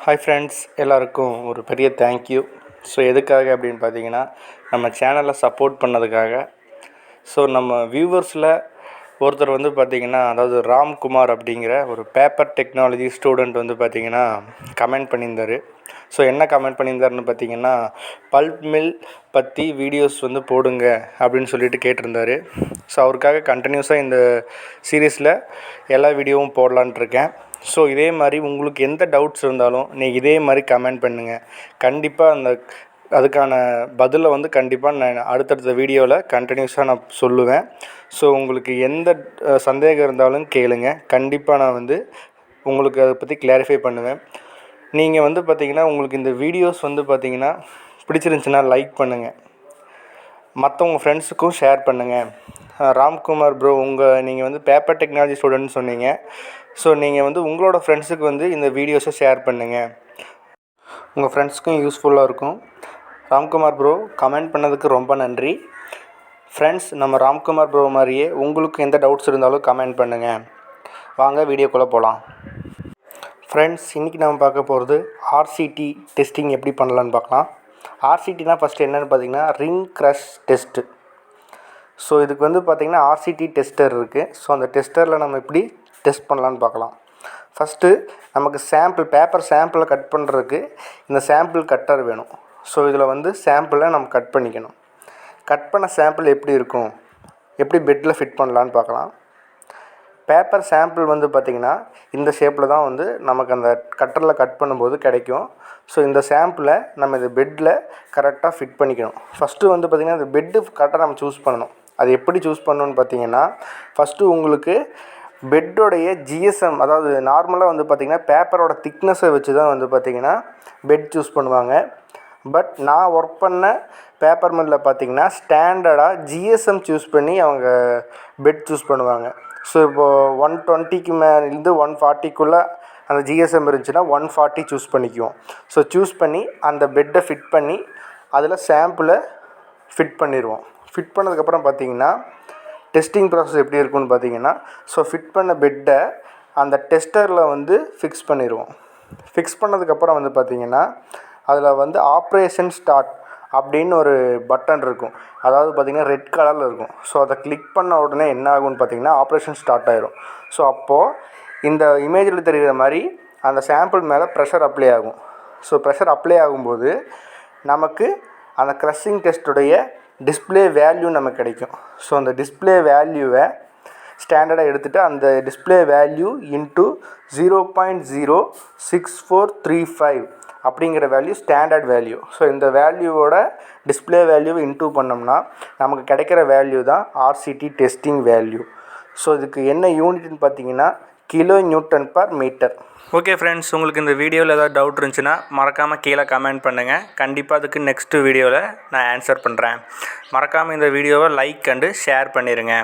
Hi friends, எல்லாருக்கும் ஒரு பெரிய தேங்க்யூ. ஸோ எதுக்காக அப்படின்னு பார்த்தீங்கன்னா, நம்ம சேனலை சப்போர்ட் பண்ணதுக்காக. ஸோ நம்ம வியூவர்ஸில் ஒருத்தர் வந்து பார்த்திங்கன்னா, அதாவது ராம்குமார் அப்படிங்கிற ஒரு பேப்பர் டெக்னாலஜி ஸ்டூடெண்ட் வந்து பார்த்திங்கன்னா கமெண்ட் பண்ணியிருந்தார். ஸோ என்ன கமெண்ட் பண்ணியிருந்தாருன்னு பார்த்தீங்கன்னா, பல்ப் மில் பற்றி வீடியோஸ் வந்து போடுங்க அப்படின்னு சொல்லிட்டு கேட்டிருந்தார். ஸோ அவருக்காக கண்டினியூஸாக இந்த சீரீஸில் எல்லா வீடியோவும் போடலான்ட்டு இருக்கேன். ஸோ இதே மாதிரி உங்களுக்கு எந்த டவுட்ஸ் இருந்தாலும் நீங்கள் இதே மாதிரி கமெண்ட் பண்ணுங்கள். கண்டிப்பாக அதுக்கான பதிலை வந்து கண்டிப்பாக நான் அடுத்தடுத்த வீடியோவில் கண்டினியூஸாக நான் சொல்லுவேன். ஸோ உங்களுக்கு எந்த சந்தேகம் இருந்தாலும் கேளுங்க. கண்டிப்பாக நான் வந்து உங்களுக்கு அதை பற்றி கிளாரிஃபை பண்ணுவேன். நீங்கள் வந்து பார்த்திங்கன்னா, உங்களுக்கு இந்த வீடியோஸ் வந்து பார்த்திங்கன்னா பிடிச்சிருந்துச்சின்னா லைக் பண்ணுங்கள், மற்றவங்க ஃப்ரெண்ட்ஸுக்கும் ஷேர் பண்ணுங்கள். ராம்குமார் ப்ரோ, நீங்கள் வந்து பேப்பர் டெக்னாலஜி ஸ்டூடெண்ட்னு சொன்னீங்க. ஸோ நீங்கள் வந்து உங்களோட ஃப்ரெண்ட்ஸுக்கு வந்து இந்த வீடியோஸை ஷேர் பண்ணுங்கள், உங்கள் ஃப்ரெண்ட்ஸுக்கும் யூஸ்ஃபுல்லாக இருக்கும். ராம்குமார் ப்ரோ, கமெண்ட் பண்ணதுக்கு ரொம்ப நன்றி. ஃப்ரெண்ட்ஸ், நம்ம ராம்குமார் ப்ரோ மாதிரியே உங்களுக்கு எந்த டவுட்ஸ் இருந்தாலும் கமெண்ட் பண்ணுங்கள். வாங்க வீடியோக்குள்ளே போகலாம். ஃப்ரெண்ட்ஸ், இன்றைக்கி நம்ம பார்க்க போகிறது ஆர்சிடி டெஸ்டிங் எப்படி பண்ணலான்னு பார்க்கலாம். ஆர்சிடினா ஃபஸ்ட்டு என்னென்னு பார்த்தீங்கன்னா, ரிங் க்ரஷ் டெஸ்ட்டு. ஸோ இதுக்கு வந்து பார்த்திங்கன்னா ஆர்சிடி டெஸ்டர் இருக்குது. ஸோ அந்த டெஸ்டரில் நம்ம எப்படி டெஸ்ட் பண்ணலான்னு பார்க்கலாம். ஃபஸ்ட்டு நமக்கு பேப்பர் சாம்பிளை கட் பண்ணுறதுக்கு இந்த சாம்பிள் கட்டர் வேணும். ஸோ இதில் வந்து சாம்பிளை நம்ம கட் பண்ணிக்கணும். கட் பண்ண சாம்பிள் எப்படி இருக்கும், எப்படி பெட்டில் ஃபிட் பண்ணலான்னு பார்க்கலாம். பேப்பர் சாம்பிள் வந்து பார்த்திங்கன்னா இந்த ஷேப்பில் தான் வந்து நமக்கு அந்த கட்டரில் கட் பண்ணும்போது கிடைக்கும். ஸோ இந்த சாம்பிளை நம்ம இந்த பெட்டில் கரெக்டாக ஃபிட் பண்ணிக்கணும். ஃபஸ்ட்டு வந்து பார்த்திங்கன்னா இந்த பெட்டு கரெக்டாக நம்ம சூஸ் பண்ணணும். அது எப்படி சூஸ் பண்ணணுன்னு பார்த்தீங்கன்னா, ஃபஸ்ட்டு உங்களுக்கு பெட்டோடைய ஜிஎஸ்எம், அதாவது நார்மலாக வந்து பார்த்திங்கன்னா பேப்பரோட திக்னஸை வச்சு தான் வந்து பார்த்திங்கன்னா பெட் சூஸ் பண்ணுவாங்க. பட் நான் ஒர்க் பண்ண பேப்பர் மில்லில் பார்த்திங்கன்னா ஸ்டாண்டர்டாக ஜிஎஸ்எம் சூஸ் பண்ணி அவங்க பெட் சூஸ் பண்ணுவாங்க. ஸோ இப்போது 120க்கு மேலேருந்து 140க்குள்ளே அந்த ஜிஎஸ்எம் இருந்துச்சுன்னா 140 சூஸ் பண்ணிக்குவோம். ஸோ சூஸ் பண்ணி அந்த பெட்டை ஃபிட் பண்ணி அதில் சாம்பிளை ஃபிட் பண்ணிடுவோம். ஃபிட் பண்ணதுக்கப்புறம் பார்த்திங்கன்னா டெஸ்டிங் ப்ராசஸ் எப்படி இருக்குன்னு பார்த்தீங்கன்னா, ஸோ ஃபிட் பண்ண பெட்டை அந்த டெஸ்டரில் வந்து ஃபிக்ஸ் பண்ணிடுவோம். ஃபிக்ஸ் பண்ணதுக்கப்புறம் வந்து பார்த்திங்கன்னா அதில் வந்து ஆப்ரேஷன் ஸ்டார்ட் அப்படின்னு ஒரு பட்டன் இருக்கும். அதாவது பார்த்திங்கன்னா ரெட் கலரில் இருக்கும். ஸோ அதை கிளிக் பண்ண உடனே என்ன ஆகும்னு பார்த்திங்கன்னா ஆப்ரேஷன் ஸ்டார்ட் ஆகிடும். ஸோ அப்போது இந்த இமேஜில் தெரிகிற மாதிரி அந்த சாம்பிள் மேலே ப்ரெஷர் அப்ளை ஆகும். ஸோ ப்ரெஷர் அப்ளை ஆகும்போது நமக்கு அந்த க்ரஷிங் டெஸ்ட்டுடைய டிஸ்பிளே வேல்யூ நமக்கு கிடைக்கும். ஸோ அந்த டிஸ்பிளே வேல்யூவை ஸ்டாண்டர்டாக எடுத்துகிட்டு அந்த டிஸ்பிளே வேல்யூ இன்ட்டு 0.06435 அப்படிங்கிற வேல்யூ ஸ்டாண்டர்ட் வேல்யூ. ஸோ இந்த வேல்யூவோட டிஸ்பிளே வேல்யூவை இன்ட்டு பண்ணோம்னா நமக்கு கிடைக்கிற வேல்யூ தான் ஆர்சிடி டெஸ்டிங் வேல்யூ. ஸோ இதுக்கு என்ன யூனிட்னு பார்த்தீங்கன்னா kilo newton per metre. Okay friends, உங்களுக்கு இந்த வீடியோவில் ஏதாவது டவுட் இருந்துச்சுன்னா மறக்காமல் கீழே கமெண்ட் பண்ணுங்கள். கண்டிப்பாக அதுக்கு நெக்ஸ்ட்டு வீடியோவில் நான் ஆன்சர் பண்ணுறேன். மறக்காமல் இந்த வீடியோவை லைக் அண்டு ஷேர் பண்ணிடுங்க.